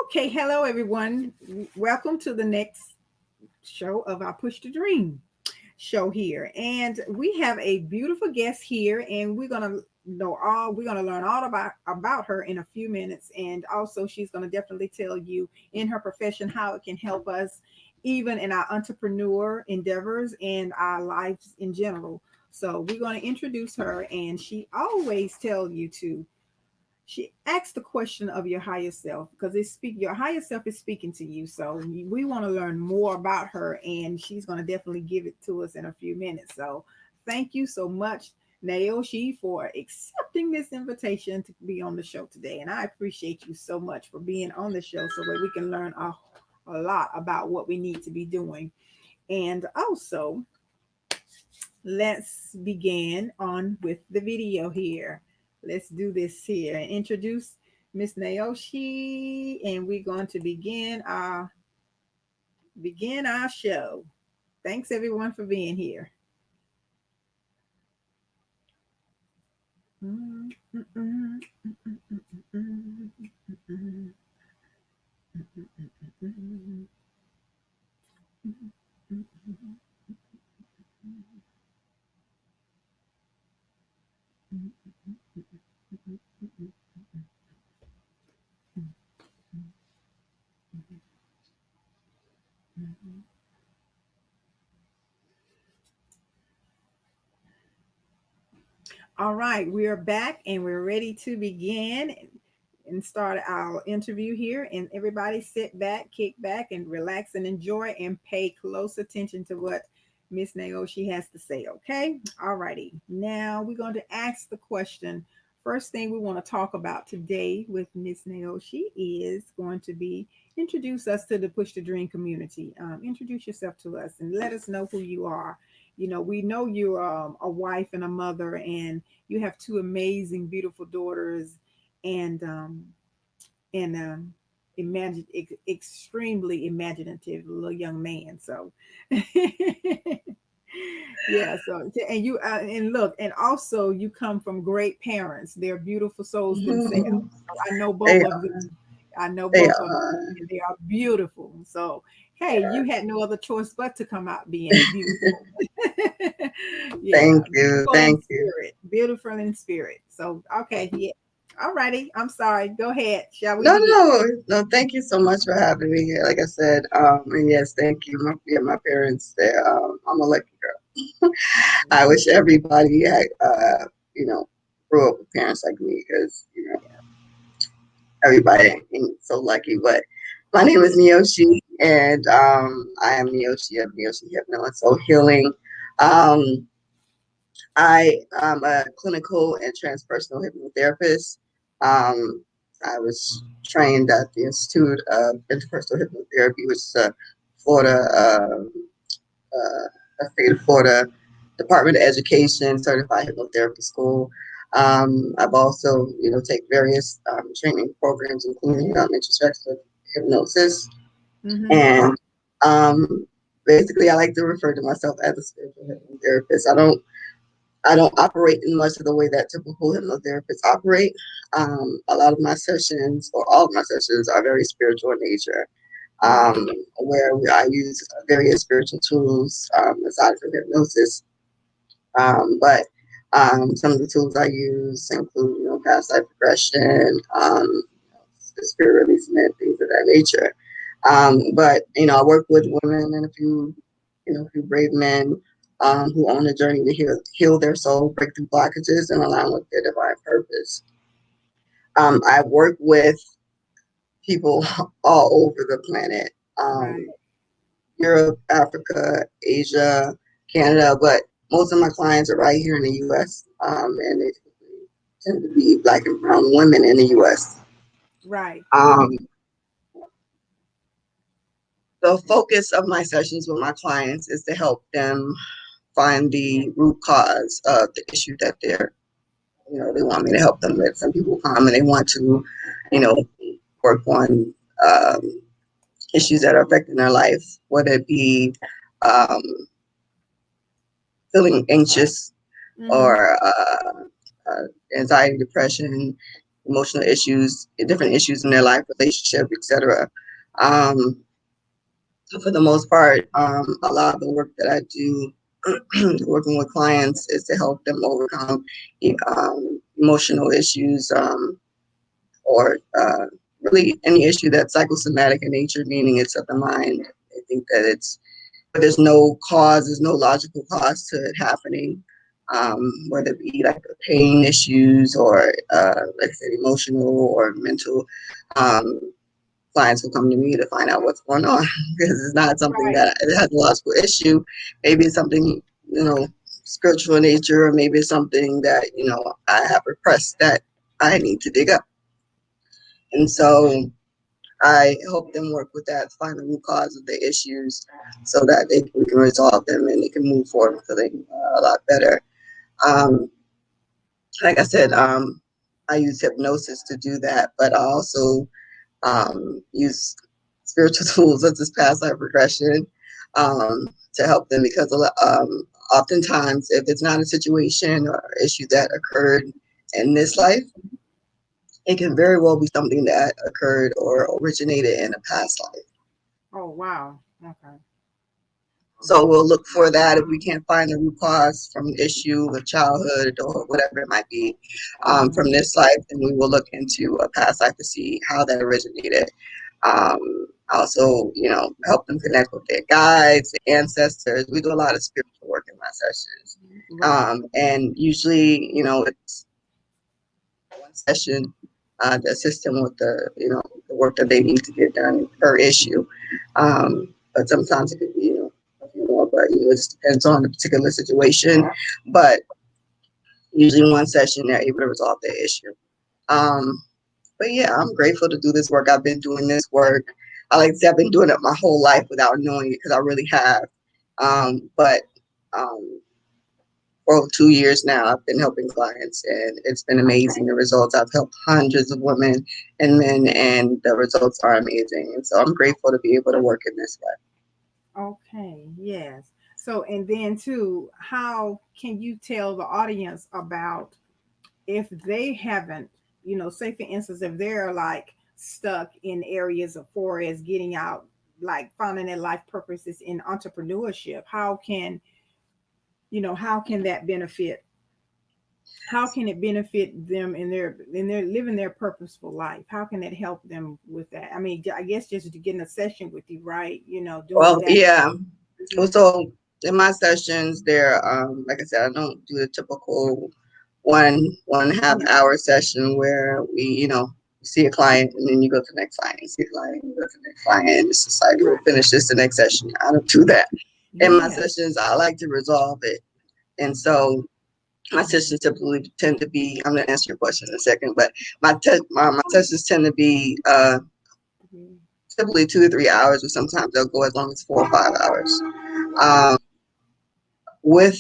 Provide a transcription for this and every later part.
Okay, hello everyone. Welcome to the next show of our Push to Dream show here. And we have a beautiful guest here, and we're gonna learn all about her in a few minutes. And also she's gonna definitely tell you in her profession how it can help us even in our entrepreneur endeavors and our lives in general. So we're gonna introduce her, and she always tell you to she asks the question of your higher self because your higher self is speaking to you. So we want to learn more about her, and she's going to definitely give it to us in a few minutes. So thank you so much, Naoshi, for accepting this invitation to be on the show today. And I appreciate you so much for being on the show so that we can learn a lot about what we need to be doing. And also, let's begin on with the video here. Let's do this here and introduce Miss Naoshi, and we're going to begin our show. Thanks everyone for being here. All right, we are back and we're ready to begin and start our interview here. And everybody sit back, kick back, and relax and enjoy and pay close attention to what Miss Naoshi has to say. Okay. All righty. Now we're going to ask the question. First thing we want to talk about today with Miss Naoshi is going to be introduce us to the Push to Dream community. Introduce yourself to us and let us know who you are. We know you're a wife and a mother, and you have two amazing, beautiful daughters, and extremely imaginative little young man. So, yeah. So, and you and look, and also you come from great parents. They're beautiful souls themselves. I know both They of them. I know they both of them. are. And they are beautiful. So, hey, you had no other choice but to come out being beautiful. Yeah, Thank you, beautiful in thank you. spirit, beautiful in spirit. So, okay, yeah. All righty. I'm sorry. Go ahead. Shall we No, begin? no, no. Thank you so much for having me here. Like I said, and yes, thank you. My parents. I'm a lucky girl. I wish everybody had, you know, grew up with parents like me because everybody ain't so lucky. But my name is Neoshi, and I am Neoshi of Neoshi Hypno and Soul Healing. Um, I am a clinical and transpersonal hypnotherapist. Um, I was trained at the Institute of Interpersonal Hypnotherapy, which is a Florida, a state of Florida Department of Education certified hypnotherapy school. I've also, take various training programs, including introspective hypnosis, Mm-hmm. and basically, I like to refer to myself as a spiritual hypnotherapist. I don't operate in much of the way that typical hypnotherapists operate. A lot of my sessions, or all of my sessions, are very spiritual in nature, Right. where I use various spiritual tools aside from hypnosis. But some of the tools I use include, past life regression, spirit releasement, things of that nature. But I work with women and a few brave men who on a journey to heal their soul, break through blockages, and align with their divine purpose. I work with people all over the planet, Right. Europe, Africa, Asia, Canada, but most of my clients are right here in the U.S. And they tend to be Black and brown women in the U.S. Right. Um, the focus of my sessions with my clients is to help them find the root cause of the issue that they want me to help them with. Some people come and they want to, you know, work on issues that are affecting their life, whether it be um, feeling anxious Mm-hmm. or anxiety, depression, emotional issues, different issues in their life, relationship, etc. Um, for the most part, a lot of the work that I do working with clients is to help them overcome emotional issues, or really any issue that's psychosomatic in nature, meaning it's of the mind. I think that it's where there's no cause, there's no logical cause to it happening, whether it be like pain issues or, like I said, emotional or mental. Um, Clients will come to me to find out what's going on because it's not something Right. that it has a logical issue. Maybe it's something, spiritual in nature, or maybe it's something that, I have repressed that I need to dig up. And so I help them work with that, find the root cause of the issues so that we can resolve them and they can move forward feeling a lot better. Um, like I said, I use hypnosis to do that, but I also use spiritual tools such as past life regression to help them because oftentimes, if it's not a situation or issue that occurred in this life, it can very well be something that occurred or originated in a past life. Oh, wow. Okay. So we'll look for that if we can't find the root cause from an issue of childhood or whatever it might be from Mhm. this life, then we will look into a past life to see how that originated. Um, Also, help them connect with their guides, their ancestors. We do a lot of spiritual work in my sessions. Right. And usually, it's one session to assist them with the work that they need to get done per issue. But sometimes it could be, a few more, but it just depends on the particular situation. But usually one session they're able to resolve their issue. Um, but yeah, I'm grateful to do this work. I've been doing this work. I like to say I've been doing it my whole life without knowing it because I really have. But for over 2 years now, I've been helping clients, and it's been amazing. The results, I've helped hundreds of women and men, and the results are amazing. And so I'm grateful to be able to work in this way. Okay. Yes. So, and then too, how can you tell the audience about if they haven't, say for instance, if they're like stuck in areas of far as getting out, like finding their life purposes in entrepreneurship, how can that benefit? How can it benefit them in their living their purposeful life? How can it help them with that? I mean, I guess just to get in a session with you, right? Doing Well, that. yeah. Mhm. So in my sessions, there, like I said, I don't do the typical 1.5 hour session where we, see a client and then you go to the next client, you see a client, you go to the next client. And it's just like we'll Right. finish this the next session. I don't do that. In my Yeah. sessions, I like to resolve it, and so my sessions typically tend to be. I'm gonna answer your question in a second, but my sessions tend to be Mhm. typically 2 to 3 hours, or sometimes they'll go as long as 4 or 5 hours. Um, with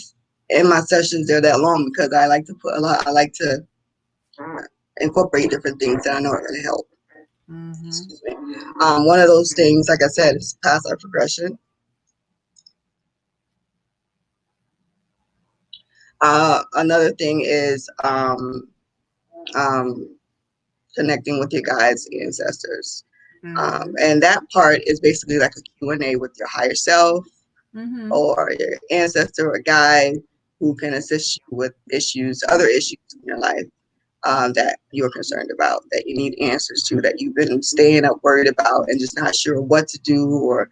In my sessions, they're that long because I like to put a lot. I like to incorporate different things that I know are going to help. Mhm. Excuse me. One of those things, like I said, is past life regression. Another thing is um, connecting with your guides and ancestors. Mhm. And that part is basically like a Q&A with your higher self Mhm. or your ancestor or guide who can assist you with other issues in your life that you're concerned about, that you need answers to, that you've been staying up worried about and just not sure what to do, or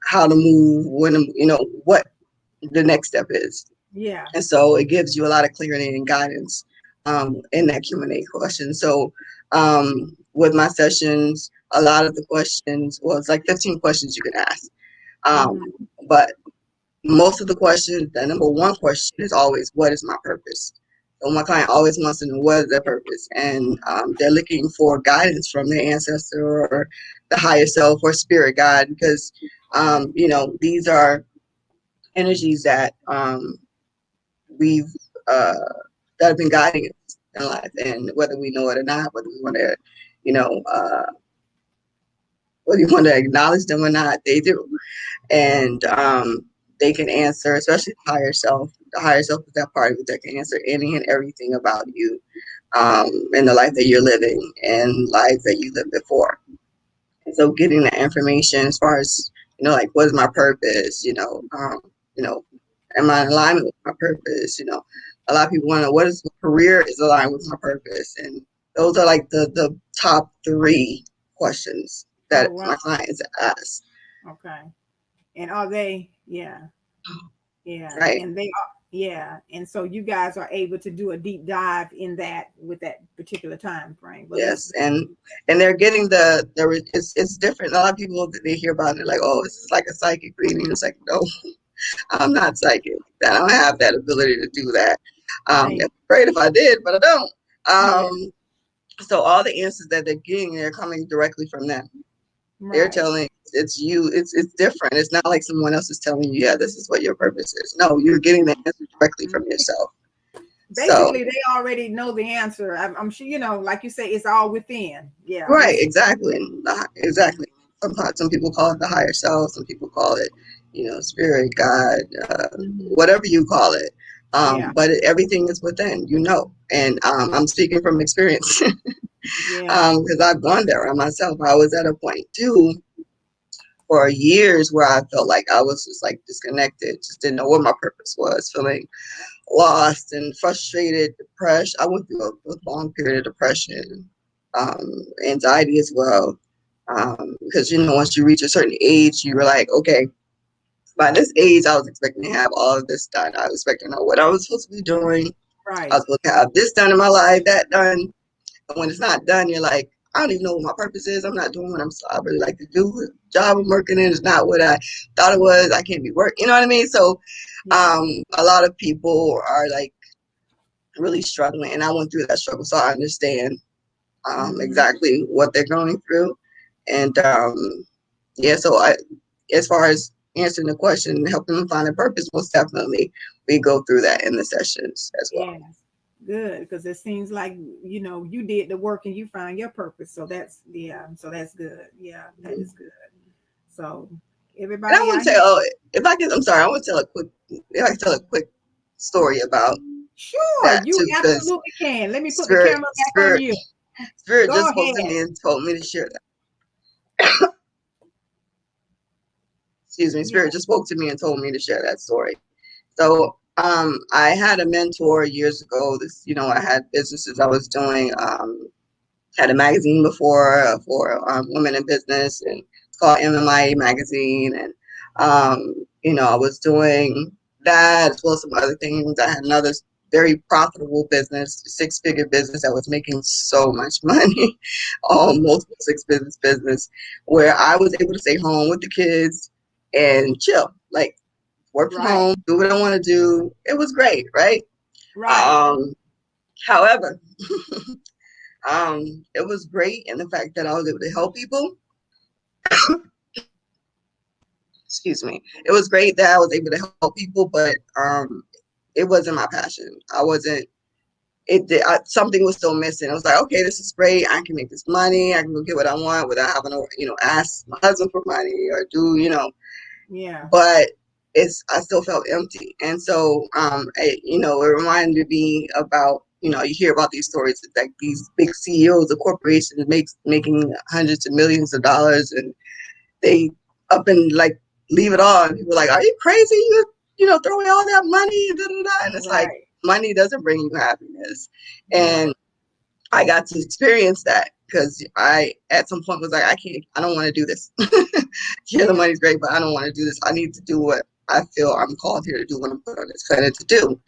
how to move, what the next step is. Yeah. And so it gives you a lot of clarity and guidance in that Q&A question. So with my sessions, a lot of the questions, well, it's like 15 questions you can ask. Um, Mhm. but most of the questions, the number one question is always, what is my purpose? So my client always wants to know what is their purpose, and they're looking for guidance from their ancestor or the higher self or spirit guide, because these are energies that we've uh, that have been guiding us in life, and whether we know it or not, whether we want to, you know, uh, whether you want to acknowledge them or not, they do. And they can answer, especially the higher self. The higher self is that part of it that can answer any and everything about you. in the life that you're living and life that you lived before. And so getting that information as far as, like what is my purpose, you know, am I in alignment with my purpose? A lot of people want to know what is career is aligned with my purpose. And those are like the top three questions Oh that wow. my clients ask. Okay. And are they? Yeah. Yeah. Right. And they are. Yeah. And so you guys are able to do a deep dive in that with that particular time frame. Well, that's Yes. And they're getting it's different. A lot of people that they hear about it like, oh, it's like a psychic reading. It's like, no, I'm not psychic. I don't have that ability to do that. right. It's great if I did, but I don't. Yeah. So all the answers that they're getting, they're coming directly from them. They're Right. telling it's you. It's different. It's not like someone else is telling you, yeah, this is what your purpose is. No, you're getting the answer directly from yourself. So Basically, they already know the answer. I'm sure, like you say, it's all within. Yeah. right, It's exactly, exactly. Some people call it the higher self. Some people call it, spirit, God, mhm. whatever you call it. Yeah. But everything is within, and I'm speaking from experience Yeah. because I've gone there on myself. I was at a point too for years where I felt like I was just like disconnected, just didn't know what my purpose was, feeling lost and frustrated, depressed. I went through a long period of depression, anxiety as well. Because once you reach a certain age, you were like, okay, by this age, I was expecting to have all of this done. I was expecting to know what I was supposed to be doing. I Right. was supposed to have this done in my life, that done. But when it's not done, you're like, I don't even know what my purpose is. I'm not doing what I really like to do. The job I'm working in is not what I thought it was. I can't be working. You know what I mean? So Yeah. a lot of people are like really struggling, and I went through that struggle, so I understand hmm exactly what they're going through. And yeah, so as far as answering the question, helping them find a purpose, most definitely we go through that in the sessions as well. Yes. Good, because it seems like you did the work and you found your purpose. So that's yeah. So that's good. Yeah, that is good. So And I everybody want out to here, tell, if I can, I'm sorry, I want to tell a quick, if I can tell a quick story about sure, that you too, because absolutely can. Let me put the spirit, camera back on spirit, you. spirit Go just spoke to ahead. me and told me to share that. Excuse me, Yeah. spirit just spoke to me and told me to share that story. So I had a mentor years ago. I had businesses I was doing. Had a magazine before for women in business, and it's called MMIA magazine. And I was doing that as well as some other things. I had another very profitable business, six-figure business that was making so much money, all multiple six-business business, where I was able to stay home with the kids and chill, like work from Right. home, do what I want to do. It was great, right? Right. Um, however, it was great in the fact that I was able to help people. Excuse me. It was great that I was able to help people, but it wasn't my passion. I wasn't. Something was still missing. I was like, okay, this is great. I can make this money. I can go get what I want without having to, ask my husband for money or do, Yeah. but I still felt empty. And so it reminded me about, you hear about these stories like these big CEOs of corporations making hundreds of millions of dollars, and they up and like leave it all, and people are like, are you crazy, throw away all that money and da, da, da. And it's like, Right. money doesn't bring you happiness. Yeah. And I got to experience that because I at some point was like, I don't want to do this. Yeah, the Yeah. money's great, but I don't want to do this. I need to do what I feel I'm called here to do, what I'm put on this planet to do.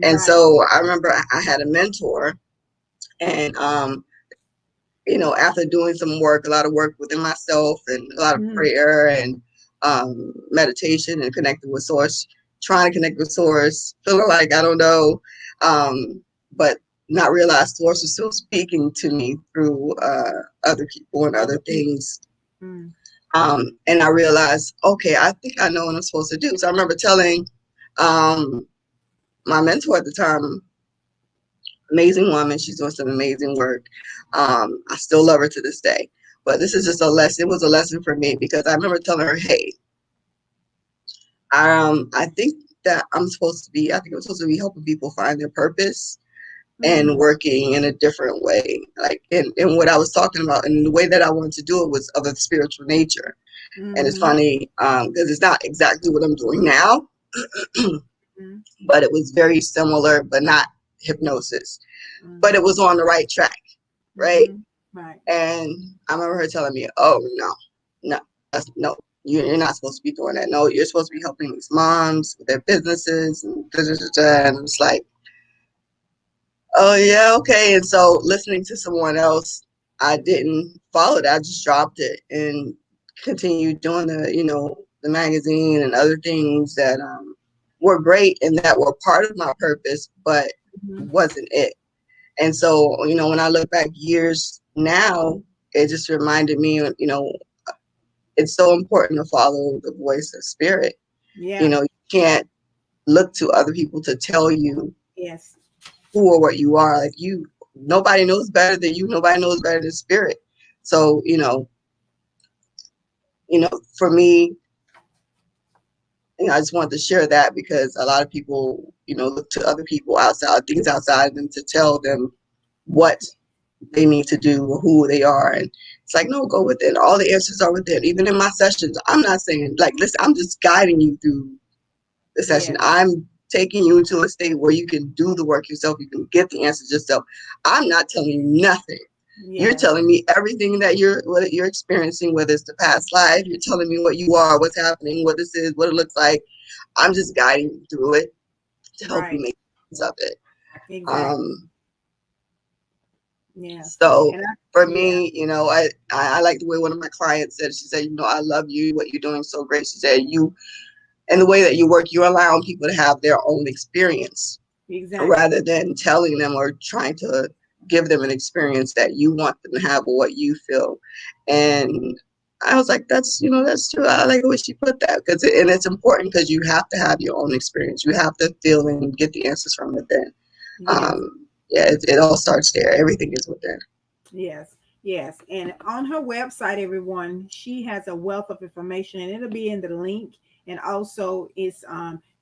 And Right. so I remember I had a mentor, and after doing some work, a lot of work within myself and a lot of Mhm. prayer and meditation and connecting with source, trying to connect with source, feeling like I don't know, but not realize source is still speaking to me through other people and other Other people. things. Mm. And I realized, okay, I think I know what I'm supposed to do. So I remember telling um, my mentor at the time, amazing woman, she's doing some amazing work. I still love her to this day. But this is just a lesson. It was a lesson for me because I remember telling her, hey, I think that I think I'm supposed to be helping people find their purpose. and Mm-hmm. working in a different way. Like, and what I was talking about, and the way that I wanted to do it was of a spiritual nature. And it's Mm-hmm. funny because it's not exactly what I'm doing now, Mm-hmm. but it was very similar, but not hypnosis. But it Mm-hmm. was on the right track, right? Mm-hmm. Right. And I remember her telling me, "Oh no, no, no, you're not supposed to be doing that. No, you're supposed to be helping these moms with their businesses and da, da, da, da." And it's like, oh yeah, okay. And so listening to someone else, I didn't follow that. I just dropped it and continued doing the magazine and other things that were great and that were part of my purpose, but Mm-hmm. wasn't it. And so, when I look back years now, it just reminded me, it's so important to follow the voice of spirit. Yeah. You can't look to other people to tell you Yes. who or what you are. Like nobody knows better than you. Nobody knows better than spirit. So, for me, I just wanted to share that because a lot of people, look to other people outside, things outside them to tell them what they need to do or who they are. And it's like, no, go within. All the answers are within. Even in my sessions, I'm not saying like, listen, I'm just guiding you through the session. Yes. I'm taking you into a state where you can do the work yourself. You can get the answers yourself. I'm not telling you nothing. You're Yes. telling me everything that you're experiencing, whether it's the past life. You're telling me what you are, what's happening, what this is, what it looks like. I'm just guiding you through it to help you Right. make sense of it. Exactly. Um, Yes. so And I, for yeah. me, I like the way one of my clients said. She said, I love you. What you're doing is so great. She said, and the way that you work, you're allowing people to have their own experience Exactly. rather than telling them or trying to give them an experience that you want them to have or what you feel. And I was like, that's true. I like the way she put that and it's important because you have to have your own experience. You have to feel and get the answers from within. Yes. Yeah, it all starts there. Everything is within. Yes, yes. And on her website, everyone, she has a wealth of information and it'll be in the link. And also it's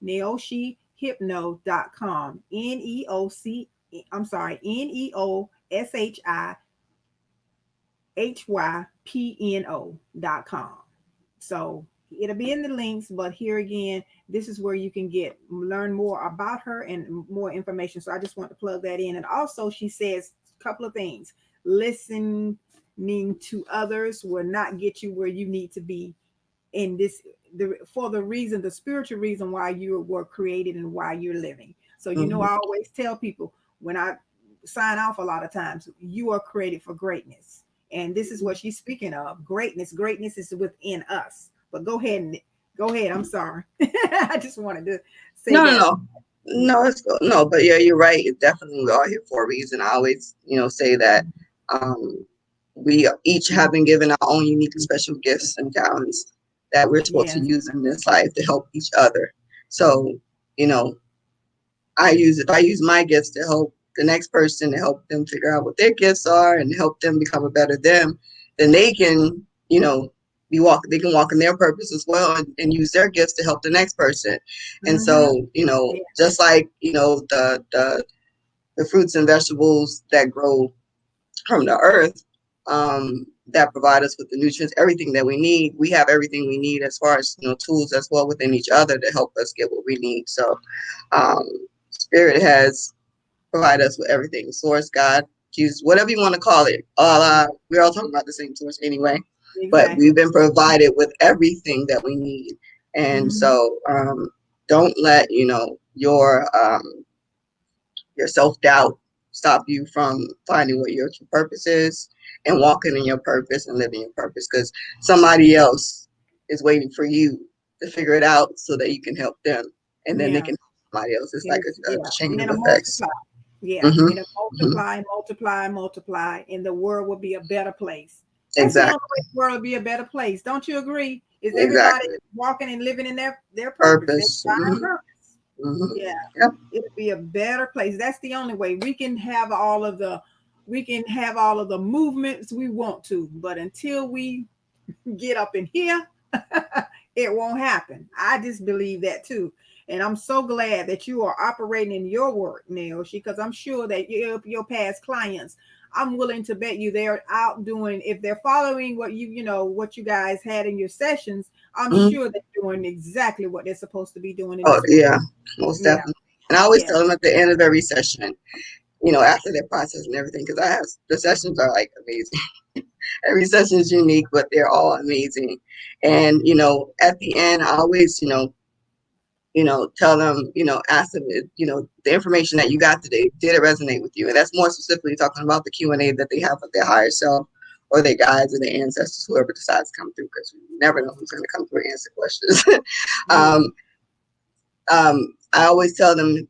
neoshihypno.com. Neoc I'm sorry, neoshihypno.com. So it'll be in the links, but here again, this is where you can learn more about her and more information. So I just want to plug that in. And also, she says a couple of things: listening to others will not get you where you need to be in this. For the reason, the spiritual reason why you were created and why you're living. So Hmm. I always tell people when I sign off a lot of times, you are created for greatness. And this is what she's speaking of. Greatness is within us. But go ahead. I'm sorry. I just wanted to say No, no, that. no. No, it's cool. No, but yeah, you're right. It's definitely we are here for a reason. I always, say that um, we each have been given our own unique and special gifts and talents that we're supposed to Yes. use in this life to help each other. So, you know, if I use my gifts to help the next person to help them figure out what their gifts are and help them become a better them, then they can, they can walk in their purpose as well and use their gifts to help the next person. And Mm-hmm. so, Yeah. just like, the fruits and vegetables that grow from the earth, that provide us with the nutrients, everything that we need. We have everything we need as far as tools as well within each other to help us get what we need. So, um, spirit has provided us with everything. Source, God, Jesus, whatever you want to call it. We're all talking about the same source anyway, but we've Exactly. been provided with everything that we need. And Mm-hmm. so, don't let your self-doubt stop you from finding what your true purpose is and walking in your purpose and living your purpose, because somebody else is waiting for you to figure it out so that you can help them, and then they Yeah. can help somebody else. It's like a Yeah. chain And of it'll effects. multiply. Yeah. Hmm. It'll Hmm. multiply, and the world will be a better place. That's the only way Exactly. the world will be a better place. Don't you agree? Is everybody Exactly. walking and living in their purpose, their Purpose. divine Hmm. purpose? Hmm. Yeah. Yep. It'll be a better place. That's the only way we can have all of the movements we want to, but until we get up in here, it won't happen. I just believe that too. And I'm so glad that you are operating in your work, Neoshi, because I'm sure that your past clients, I'm willing to bet you they're out doing, if they're following what what you guys had in your sessions, I'm Mhm. sure they're doing exactly what they're supposed to be doing in Oh, this work. yeah, most Yeah. definitely. And I always Yeah. tell them at the end of every session, after their process and everything, because the sessions are like amazing. Every session is unique, but they're all amazing. And, at the end, I always, tell them, ask them, the information that you got today, did it resonate with you? And that's more specifically talking about the Q&A that they have with their higher self or their guides or their ancestors, whoever decides to come through, because we never know who's going to come through and answer questions. Yeah. I always tell them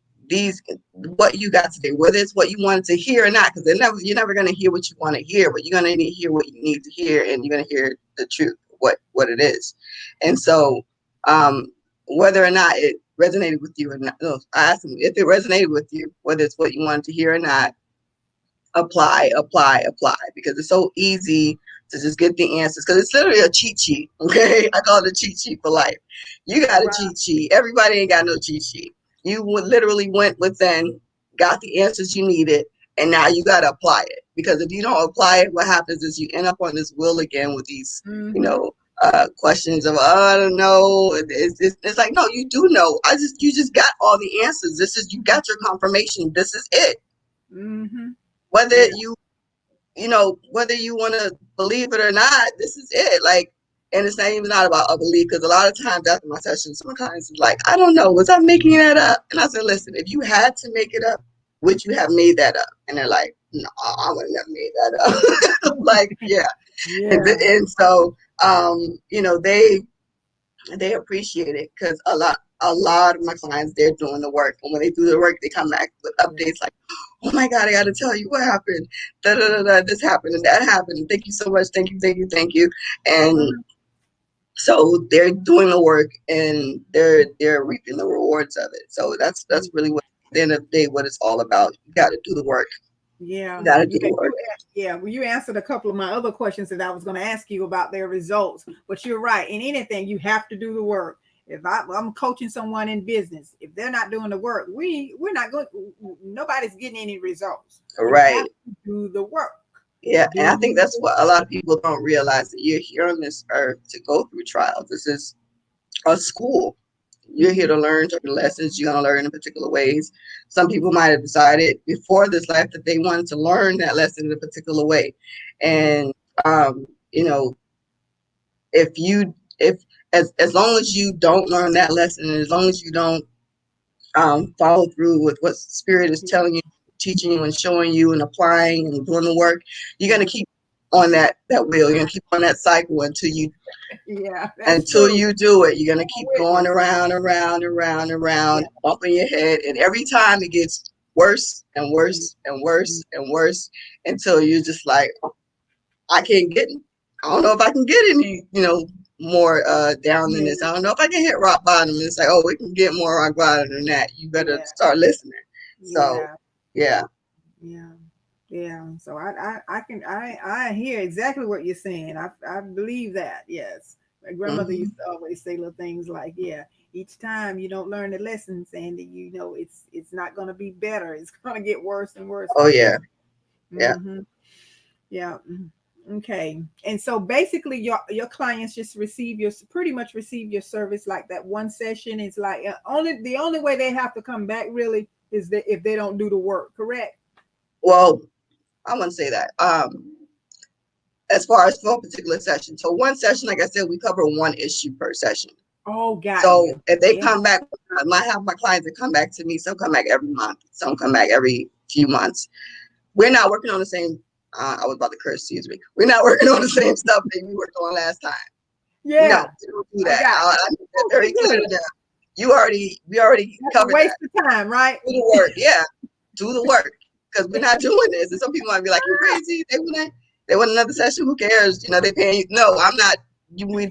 what you got today, whether it's what you wanted to hear or not, because you're never going to hear what you want to hear, but you're going to hear what you need to hear, and you're going to hear the truth, what it is. And so, whether or not it resonated with you or not, no, I asked them if it resonated with you, whether it's what you wanted to hear or not. Apply, because it's so easy to just get the answers, because it's literally a cheat sheet. Okay, I call it a cheat sheet for life. You got a Right. cheat sheet. Everybody ain't got no cheat sheet. You literally went within, got the answers you needed, and now you got to apply it, because if you don't apply it, what happens is you end up on this wheel again with these Mm-hmm. questions of, oh, I don't know. It's like, no, you do know. You just got all the answers. You got your confirmation. This is it. Mm-hmm. Whether Yeah. whether you want to believe it or not, this is it. Like, and it's not even not about a belief, because a lot of times after my sessions, sometimes it's like, I don't know, was I making that up? And I said, listen, if you had to make it up, would you have made that up? And they're like, no, I would have never made that up. Like, yeah. Yeah. And so, they appreciate it, because a lot of my clients, they're doing the work, and when they do the work, they come back with updates like, oh my God, I got to tell you what happened. Da, da, da, da, this happened and that happened. Thank you so much. Thank you, thank you, thank you. And Mhm. so they're doing the work, and they're reaping the rewards of it. So that's really what, at the end of the day, what it's all about. You got to do the work. Yeah. You got to do the work. Yeah. Well, you answered a couple of my other questions that I was going to ask you about their results. But you're right. In anything, you have to do the work. If I'm coaching someone in business, if they're not doing the work, we're not going. Nobody's getting any results. You have Right. to do the work. Yeah. And I Do think that's the what a lot of people don't realize, that you're here on this earth to go through trials. This is a school. You're here Mhm. to learn certain lessons. You're going to learn in particular ways. Some people might have decided before this life that they wanted to learn that lesson in a particular way. And, um, you know, if as long as you don't learn that lesson, and as long as you don't follow through with what spirit is telling you, teaching you, and showing you, and applying and doing the work, you're going to keep on that wheel. You're going to keep on that cycle Yeah, that's until true. you do it. You're going to I'm keep a going witness. around and around and around and Yeah. around, bumping your head. And every time it gets worse and worse and worse and worse, until you're just like, I can't get, I don't know if I can get any, more down than Yeah. this. I don't know if I can hit rock bottom. And it's like, oh, we can get more rock bottom than that. You better Yeah. start listening. So, Yeah. yeah. Yeah. Yeah. So I hear exactly what you're saying. I believe that. Yes. My grandmother Hmm. used to always say little things like, yeah, each time you don't learn the lesson, Sandy, it's not gonna be better. It's gonna get worse and worse, Oh, like you yeah. said. Yeah. Mm-hmm. Yeah. Okay. And so basically your clients just pretty much receive your service like that one session. It's like the only way they have to come back really is that if they don't do the work, correct? Well, I wouldn't say that. As far as for a particular session. So one session, like I said, we cover one issue per session. Oh, got So you. if they Yeah. come back, I might have my clients that come back to me. Some come back every month. Some come back every few months. We're not working on the same. I was about to curse. Excuse me. We're not working on the same stuff that we worked on last time. No, Yeah. we don't do I that. got I make that very okay, clear to good. them. We already That's a covered that. waste of time, right? Do the work. Yeah, do the work, because we're not doing this. And some people might be like, "You're crazy." They want another session. Who cares? They paying you. No, I'm not.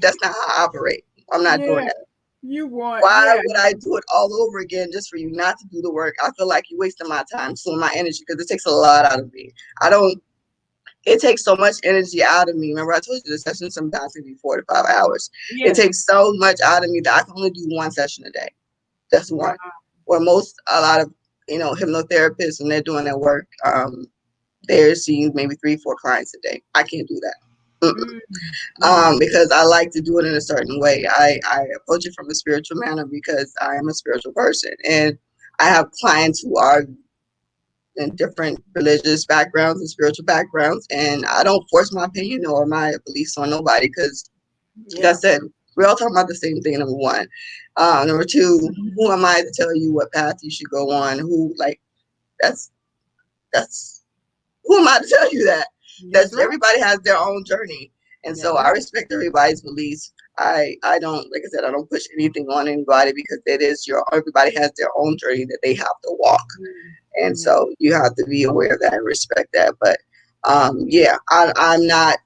That's not how I operate. I'm not doing Yeah. that. You want, Why yeah. would I do it all over again just for you not to do the work? I feel like you're wasting my time, so my energy, because it takes a lot out of me. I don't. It takes so much energy out of me. Remember, I told you the session sometimes can be 4 to 5 hours. It Yeah. takes so much out of me that I can only do one session a day. That's Wow. one. Where a lot of, hypnotherapists, when they're doing their work, they're seeing maybe 3, 4 clients a day. I can't do that. Mm, mm, Because I like to do it in a certain way. I approach it from a spiritual manner because I am a spiritual person. And I have clients who are in different religious backgrounds and spiritual backgrounds. And I don't force my opinion or my beliefs on nobody because, like I yeah. said, we're all talking about the same thing, number one. Number two, who am I to tell you what path you should go on? That's, that's, who am I to tell you that? That's That's right. everybody has their own journey. And That's so I right. respect everybody's beliefs. I don't, like I said, I don't push anything on anybody because everybody has their own journey that they have to walk. Mm, And yeah. so you have to be aware of that and respect that. But yeah, I'm not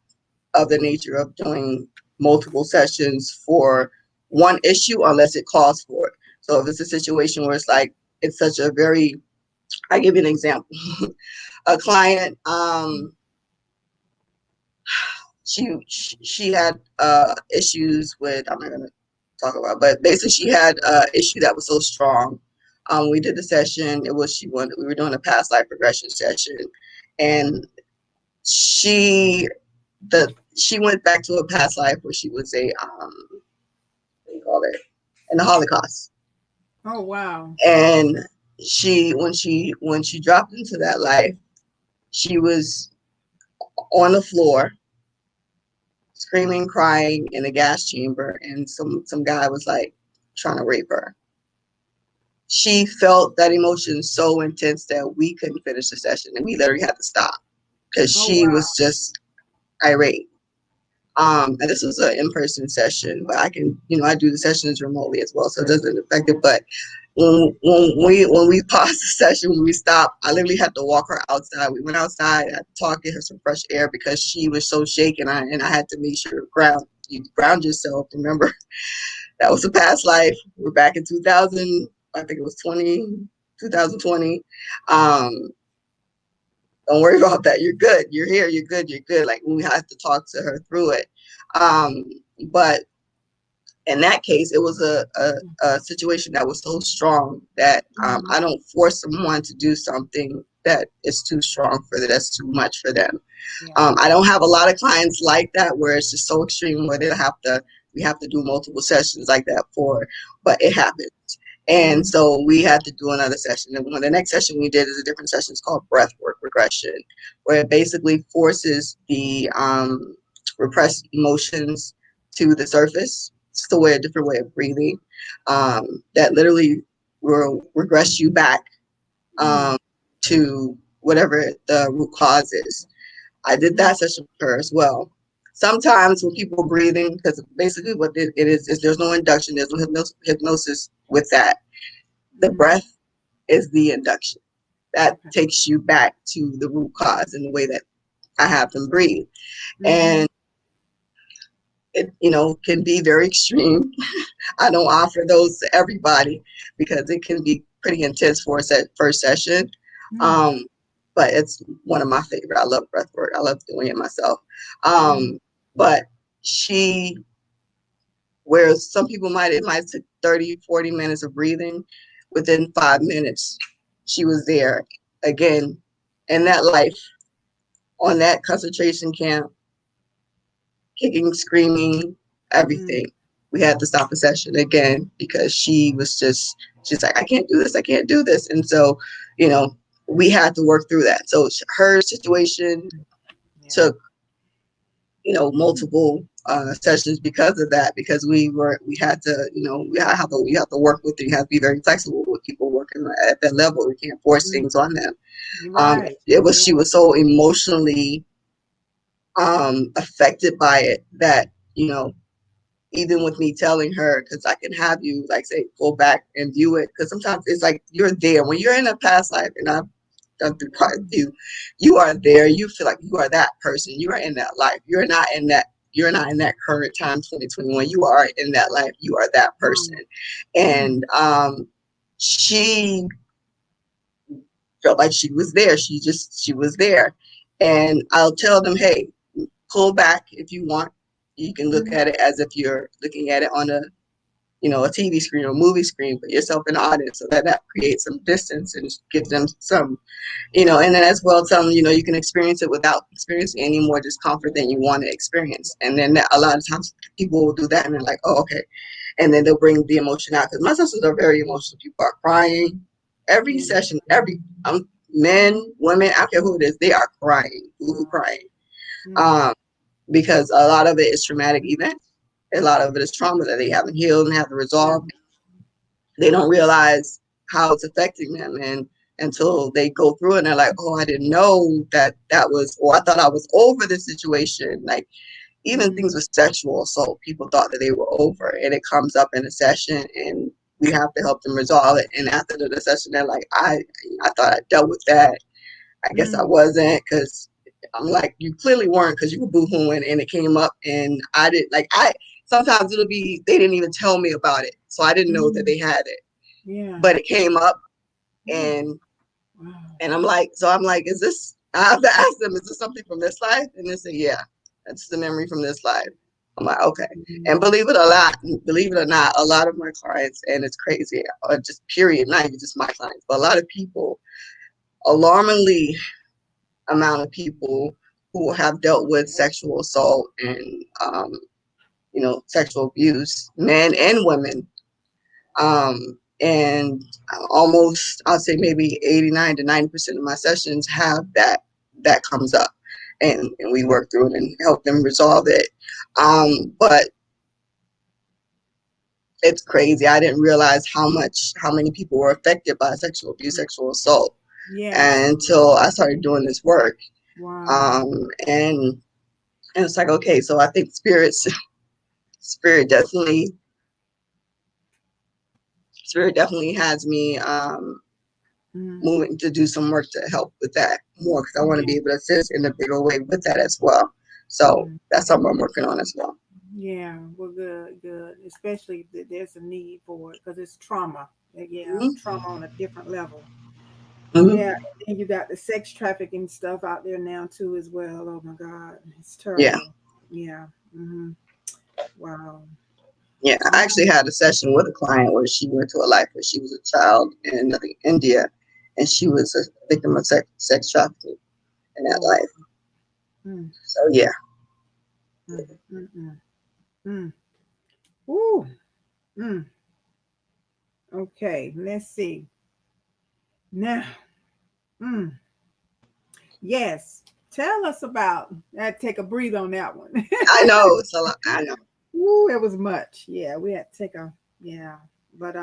of the nature of doing multiple sessions for one issue unless it calls for it. So if it's a situation where it's like, it's such a very, I give you an example. A client, she had issues with, I'm not gonna talk about, but basically she had issue that was so strong. We did the session. We were doing a past life regression session, and she she went back to a past life where she was a what do you call it, in the Holocaust. Oh, wow. And when she dropped into that life, she was on the floor screaming, crying in a gas chamber, and some guy was like trying to rape her. She felt that emotion so intense that we couldn't finish the session, and we literally had to stop because Oh, she wow. was just irate. And this was an in-person session, but I do the sessions remotely as well, so it doesn't affect it. But when we paused the session, when we stopped, I literally had to walk her outside. We went outside, I had to talk, get her some fresh air because she was so shaken. I had to make sure you ground yourself. Remember, that was a past life. We're back in 2000. I think it was 2020. Um, don't worry about that. You're good. You're here. You're good. You're good. Like, we had to talk to her through it. Um, but in that case, it was a situation that was so strong that Mm, I don't force someone to do something that is too strong for them, that's too much for them. yeah. I don't have a lot of clients like that where it's just so extreme where we have to do multiple sessions like that but it happens. And Mm, so we had to do another session. And when the next session we did is a different session. It's called breathwork regression, where it basically forces the repressed emotions to the surface. It's a different way of breathing that literally will regress you back mm, um, to whatever the root cause is. I did mm, that session with her as well. Sometimes when people breathing, because basically what it is there's no induction, there's no hypnosis with that. The mm. breath is the induction. That Okay. takes you back to the root cause in the way that I have them breathe. Mm-hmm. And it, can be very extreme. I don't offer those to everybody because it can be pretty intense for a first session. Mm, Um, but it's one of my favorite. I love breath work. I love doing it myself. mm, But she, whereas some people it might take 30, 40 minutes of breathing, within 5 minutes, she was there again in that life on that concentration camp, kicking, screaming, mm, everything. We had to stop the session again because she's like, I can't do this, I can't do this. And so, you know, we had to work through that. So her situation yeah. took, multiple sessions because of that, because we had to, we have to work with it. You have to be very flexible with people working at that level. We can't force Mm, things on them. you're right. Yeah. She was so emotionally affected by it that, even with me telling her, because I can have you like say go back and view it, because sometimes it's like you're there when you're in a past life, and I've done through part of you are there, you feel like you are that person, you are in that life, you're not in that current time 2021, you are in that life, you are that person. Mm, mm, And she felt like she was there, she was there. And I'll tell them, hey, pull back if you want. You can look mm, at it as if you're looking at it on a a TV screen or movie screen, put yourself in the audience, so that creates some distance and gives them some, and then as well tell them, you can experience it without experiencing any more discomfort than you want to experience. And then a lot of times people will do that and they're like, oh, okay. And then they'll bring the emotion out, because my sessions are very emotional. People are crying every Mm, session, men, women, I don't care who it is, they are crying, boohoo crying. mm, Um, because a lot of it is traumatic events. A lot of it is trauma that they haven't healed and haven't yeah. resolved. They don't realize how it's affecting them, and until they go through it and they're like, oh, I didn't know that was, or I thought I was over this situation. Like, even things Mm, with sexual assault, people thought that they were over, and it comes up in a session, and we have to help them resolve it. And after the session, they're like, I thought I dealt with that. I guess I mm, wasn't, because I'm like, you clearly weren't, because you were boohooing and it came up, and I didn't, like, sometimes it'll be, they didn't even tell me about it. So I didn't know that mm, they had it, yeah. but it came up. Ooh, and wow. and I'm like, is this, I have to ask them, is this something from this life? And they say, yeah, that's the memory from this life. I'm like, okay. And Mm, believe it or not, a lot of my clients, and it's crazy, or just period, not even just my clients, but a lot of people, alarmingly amount of people who have dealt with sexual assault and sexual abuse, men and women. And almost, I'll say maybe 89 to 90% of my sessions have that comes up, and we work through it and help them resolve it. But it's crazy. I didn't realize how many people were affected by sexual abuse, sexual assault, yes. until I started doing this work. Wow. And it's like, okay, so I think spirit definitely spirit definitely has me Mm, moving to do some work to help with that more, because I want to yeah. be able to assist in a bigger way with that as well. So Mm, that's something I'm working on as well. yeah. Well, good, good. Especially that there's a need for it because it's trauma. Yeah, Mm-hmm. trauma on a different level. Mm-hmm. Yeah, and then you got the sex trafficking stuff out there now too as well. Oh my God, it's Yeah, terrible. Yeah. Hmm. Wow. yeah. I Wow. actually had a session with a client where she went to a life where she was a child in, I think, India, and she was a victim of sex trafficking in that Oh. life. Mm, So yeah. mm, mm, mm, mm. Ooh. Mm. Okay. Let's see. Now. Mm. Yes. Tell us about. I take a breathe on that one. I know. It's a lot. I know. Ooh, it was much. Yeah, we had to take a yeah. But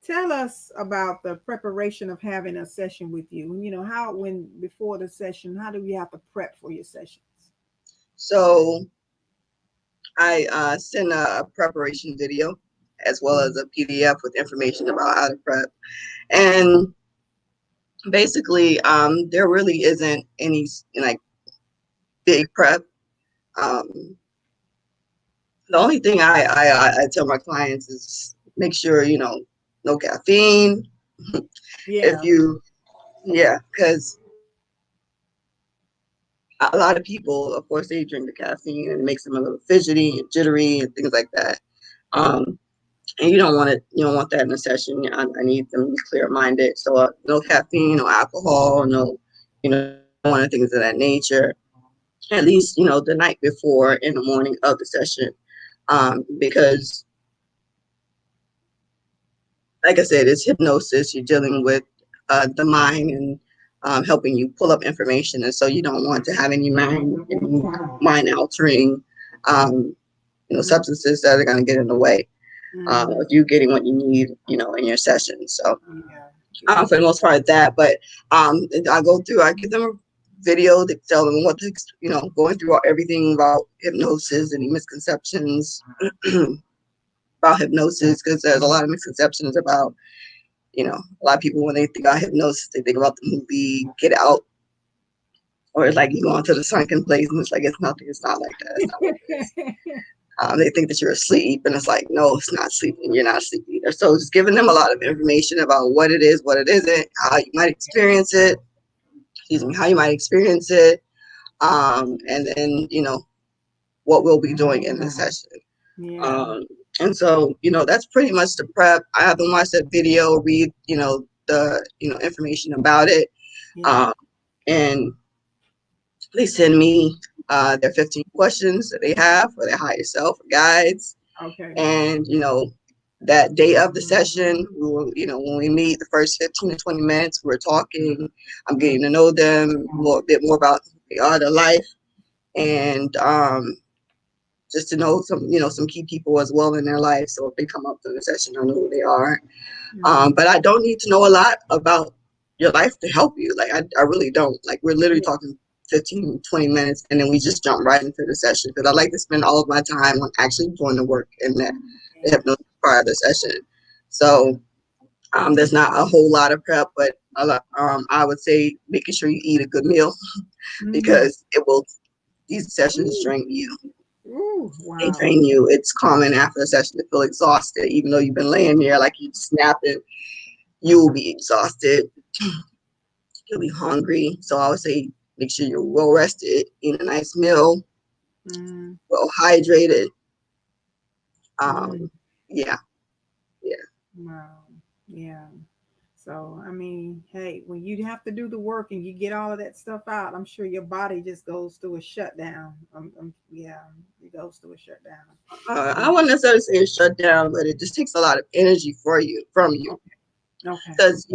tell us about the preparation of having a session with you. You know, how when before the session, how do we have to prep for your sessions? So I send a preparation video as well as Mm, a PDF with information about how to prep. And basically, there really isn't any like big prep. Um, the only thing I tell my clients is make sure, no caffeine. If yeah. you, yeah, because a lot of people, of course, they drink the caffeine and it makes them a little fidgety and jittery and things like that. Um, and you don't want that in a session. I need them to be clear minded. So no caffeine, no alcohol, no, one of things of that nature. At least, the night before, in the morning of the session. Because like I said, it's hypnosis. You're dealing with the mind, and helping you pull up information. And so you don't want to have any mind altering, um, Mm, substances that are going to get in the way mm, of you getting what you need, in your session. So yeah. Good. for the most part, that. But I give them a video to tell them what to, going through everything about hypnosis and misconceptions about hypnosis, because there's a lot of misconceptions about, a lot of people, when they think about hypnosis, they think about the movie Get Out, or it's like you go into the sunken place, and it's like it's nothing. It's not like that. It's not what it is. They think that you're asleep, and it's like, no, it's not sleeping. You're not asleep either. So just giving them a lot of information about what it is, what it isn't, how you might experience it. Excuse me, how you might experience it, and then what we'll be doing in the session. Yeah. Um, And so, that's pretty much the prep. I have them watch that video, read, the, information about it. Yeah. Um, and they send me their 15 questions that they have for their higher self guides. Okay. And, that day of the session, we will, when we meet the first 15 to 20 minutes, we're talking. I'm getting to know them a bit more about who they are, their life, and just to know some key people as well in their life. So if they come up to the session, I know who they are. Mm-hmm. But I don't need to know a lot about your life to help you. Like, I really don't. Like, we're literally Yeah. talking 15, 20 minutes, and then we just jump right into the session because I like to spend all of my time on actually doing the work in the Yeah. hypnosis part of the session. So there's not a whole lot of prep, but I would say making sure you eat a good meal Mm. because these sessions drain you. Ooh, They wow. drain you. It's common after a session to feel exhausted, even though you've been laying there like you're snapping. You'll be exhausted. You'll be hungry. So I would say make sure you're well rested, eat a nice meal, Mm. well hydrated. Mm. Yeah, yeah. Wow. Yeah. So, I mean, hey, when you have to do the work and you get all of that stuff out, I'm sure your body just goes through a shutdown. Yeah, it goes through a shutdown. I Um, wouldn't necessarily say it's shut down, but it just takes a lot of energy from you. okay. Okay. Because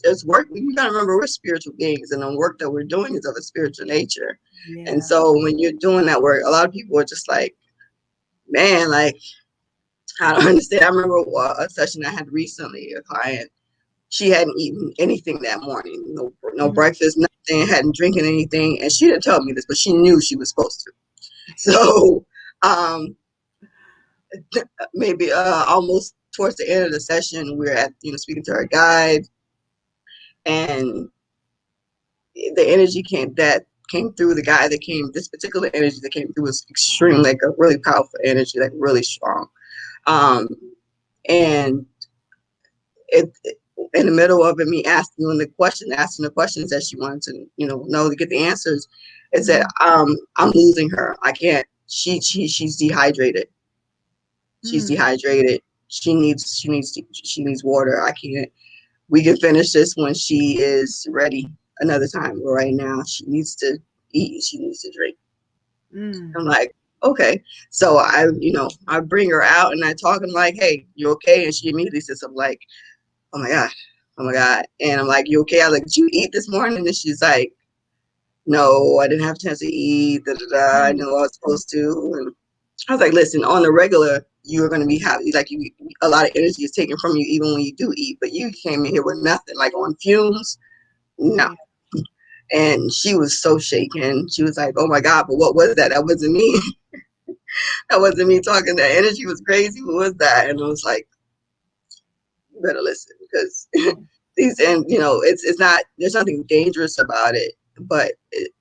it's work. You gotta remember we're spiritual beings, and the work that we're doing is of a spiritual nature. And Yeah. so when you're doing that work, a lot of people are just like, man, like I don't understand. I remember a session I had recently. A client, she hadn't eaten anything that morning, no Mhm. breakfast, nothing, hadn't drinking anything, and she didn't tell me this, but she knew she was supposed to. So um, maybe almost towards the end of the session, we are at speaking to our guide, and the energy came through the guy that came this particular energy that came through was extreme, like a really powerful energy, like really strong. um and it in the middle of it, me asking the questions that she wanted to know to get the answers, it said, Mhm. I'm losing her. I can't. She's dehydrated. She's Mm. dehydrated. She needs water. I can't. We can finish this when she is ready another time. But right now, she needs to eat. She needs to drink. Mm. I'm like, okay. So I bring her out and I talk. I'm like, hey, you okay? And she immediately says, I'm like, oh my God, oh my God. And I'm like, you okay? I was like, did you eat this morning? And she's like, no, I didn't have a chance to eat. Da, da, da. I Mm. know I was supposed to. And I was like, listen, on the regular, you are going to be happy. Like a lot of energy is taken from you even when you do eat. But you came in here with nothing, like on fumes. No. Yeah. And she was so shaken. She was like, oh my God, but what was that? That wasn't me. That wasn't me talking. That energy was crazy. What was that? And I was like, you better listen because Yeah. these, and it's not, there's nothing dangerous about it, but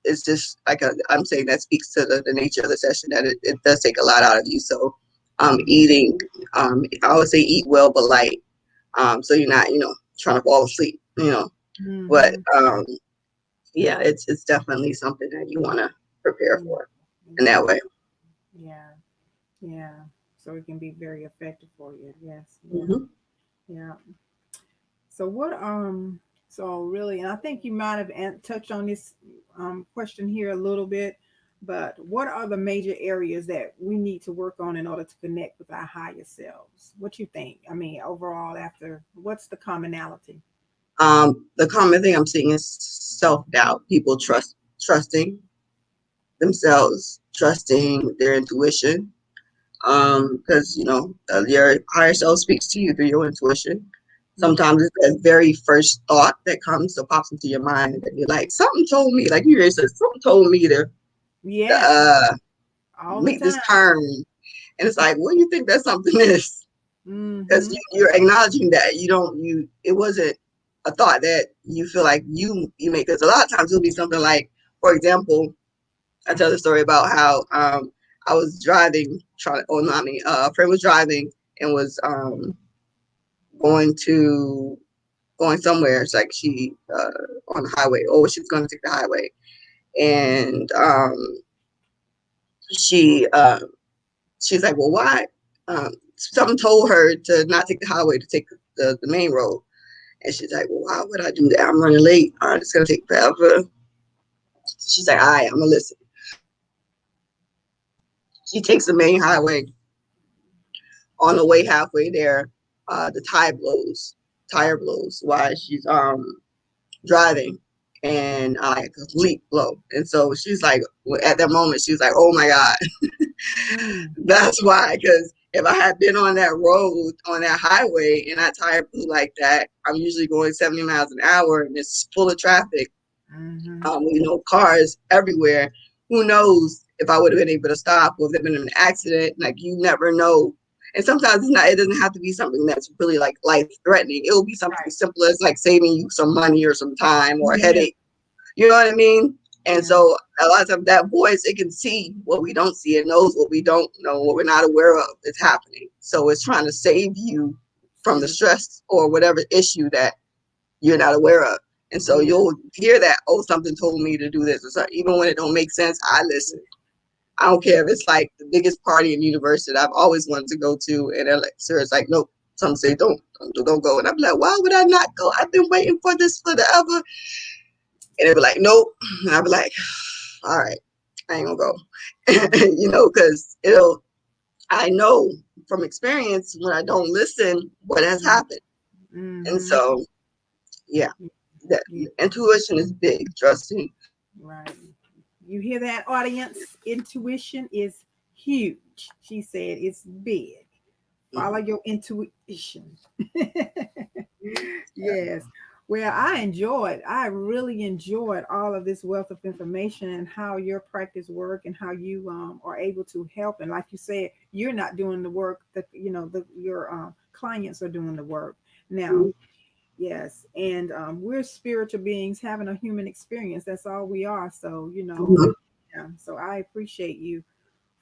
it's just like I'm saying that speaks to the nature of the session that it does take a lot out of you. So Mhm. eating, I would say eat well but light, so you're not trying to fall asleep, but Mhm. yeah, it's definitely something that you want to prepare Yeah. for in Yeah. that way. Yeah. Yeah. So it can be very effective for you. Yes. Yeah. Hmm. Yeah. So what so really, and I think you might have touched on this question here a little bit, but what are the major areas that we need to work on in order to connect with our higher selves? What you think? I mean, overall, after what's the commonality? The common thing I'm seeing is self-doubt. People trusting themselves, trusting their intuition. Because your higher self speaks to you through your intuition. Yeah. Sometimes it's that very first thought that comes that pops into your mind, and you're like, something told me, like you hear says, something told me to Yes, uh, all the meet this time. term, and it's like, what do you think that something is? Because Mm-hmm. you're acknowledging that it wasn't a thought that you feel like you make. Because a lot of times it'll be something like, for example, I tell the story about how I was driving, no, I mean, a friend was driving and was going to going somewhere. It's like she on the highway. Oh, she was going to take the highway, and she she's like, well, why? something told her to not take the highway, to take the main road. And she's like, well, why would I do that? I'm running late. All right, it's going to take forever. So she's like, all right, I'm going to listen. She takes the main highway. On the way halfway there, the tire blows while she's driving, and a complete blow. And so she's like, at that moment, she's like, oh my God, Mm. that's why. Because if I had been on that road, on that highway, and that tire blew like that, I'm usually going 70 miles an hour, and it's full of traffic. Mm-hmm. Cars everywhere. Who knows if I would have been able to stop, or if there been an accident? Like, you never know. And sometimes it's not. It doesn't have to be something that's really like life threatening. It will be something Right. simple as like saving you some money or some time or a Yeah. headache. You know what I mean? And Yeah. so a lot of times that voice, it can see what we don't see. It knows what we don't know, what we're not aware of is happening. So it's trying to save you from the Save us. stress or whatever issue that you're not aware of. And so Yeah. you'll hear that, oh, something told me to do this. Or something. Even when it don't make sense, I listen. I don't care if it's like the biggest party in university that I've always wanted to go to, and they're like, sir, it's like, nope. Some say don't go, and I'm like, why would I not go? I've been waiting for this forever, and they be like, nope, and I be like, all right, I ain't gonna go, because I know from experience when I don't listen what has happened, and Mm-hmm. so yeah, that Yeah. intuition is big, trust me. Right. You hear that, audience? Intuition is huge. She said it's big. Follow Mhm. your intuition. Yes. Well, I really enjoyed all of this wealth of information and how your practice work and how you are able to help. And like you said, you're not doing the work that, your clients are doing the work. Now, yes. And we're spiritual beings having a human experience. That's all we are. So, Mhm. yeah. So I appreciate you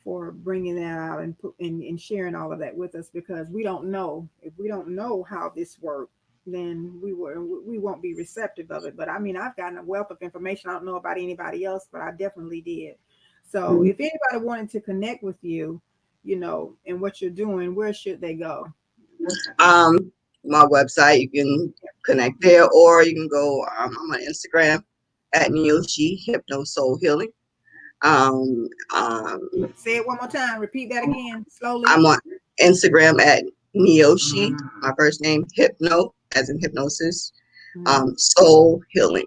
for bringing that out and and sharing all of that with us, because we don't know. If we don't know how this works, then we won't be receptive of it. But I mean, I've gotten a wealth of information. I don't know about anybody else, but I definitely did. So Mhm. if anybody wanted to connect with you, and what you're doing, where should they go? My website, you can connect there, or you can go. I'm on Instagram at Neoshi Hypno Soul Healing. Um, um, Say it one more time. Repeat that again slowly. I'm on Instagram at Neoshi, my first name, Hypno, as in hypnosis, Mhm. Soul Healing.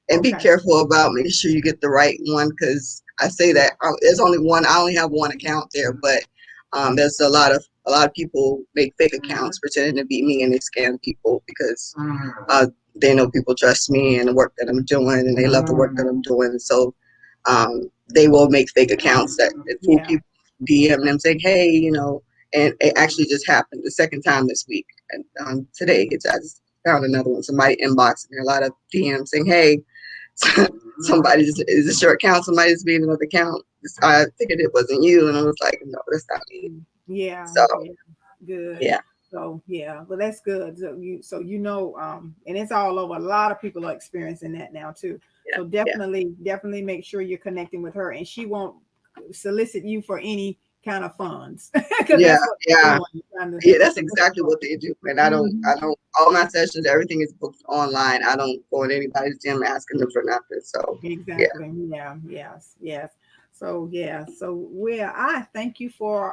And be Okay. careful about making sure you get the right one, because I say Yeah. that there's only one. I only have one account there, but there's a lot of people make fake accounts pretending to be me, and they scam people because they know people trust me and the work that I'm doing, and they love the work that I'm doing. So they will make fake accounts that fool Yeah. people, DM them saying, hey, and it actually just happened the second time this week. And today, I just found another one. Somebody inboxed me a lot of DMs saying, hey, somebody just, is this your account? Somebody just made another account. I figured it wasn't you. And I was like, no, that's not me. Yeah. So, Yeah. Good. yeah. So yeah, well that's good. And it's all over. A lot of people are experiencing that now too. Yeah. So Yeah. definitely make sure you're connecting with her, and she won't solicit you for any kind of funds because Yeah. that's what they're Yeah. doing. Trying to Yeah, that's solicit exactly what funds. they do. And Mhm. all my sessions, everything is booked online. I don't go in anybody's gym asking them for nothing. So, yeah. Exactly. Yeah. Yes. Yes. So yeah. So I thank you for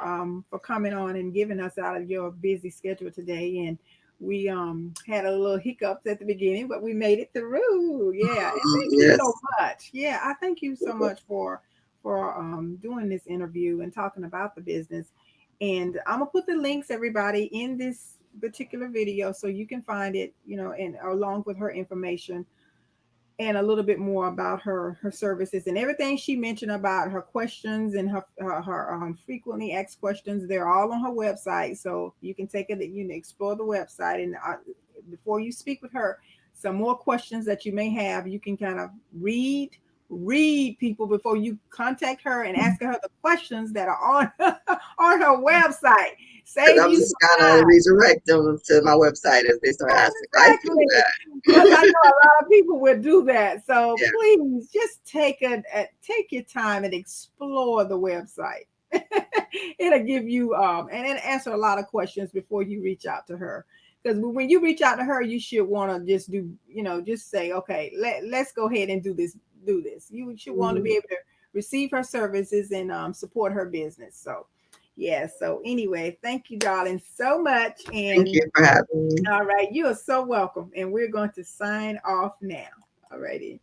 coming on and giving us out of your busy schedule today. And we had a little hiccups at the beginning, but we made it through. Yeah. And thank you so Yes. much. Yeah. I thank you so much for doing this interview and talking about the business. And I'm gonna put the links, everybody, in this particular video so you can find it, and along with her information and a little bit more about her services and everything she mentioned about her questions and her frequently asked questions. They're all on her website, so you can take it, explore the website, and before you speak with her, some more questions that you may have, you can kind of read people before you contact her and ask her the questions that are on on her website. Because Save I'm you just some going to time. resurrect them to my website if they start asking. I feel Exactly. that. Because I know a lot of people will do that. So Yeah. please just take your time and explore the website. it'll give you and answer a lot of questions before you reach out to her. Because when you reach out to her, you should want to just do, just say, okay, let's go ahead and do this. You should want to be Mhm. able to receive her services and support her business. So yeah, so anyway, thank you, darling, so much. Thank And you for having me. all right, you are so welcome. And we're going to sign off now. All righty.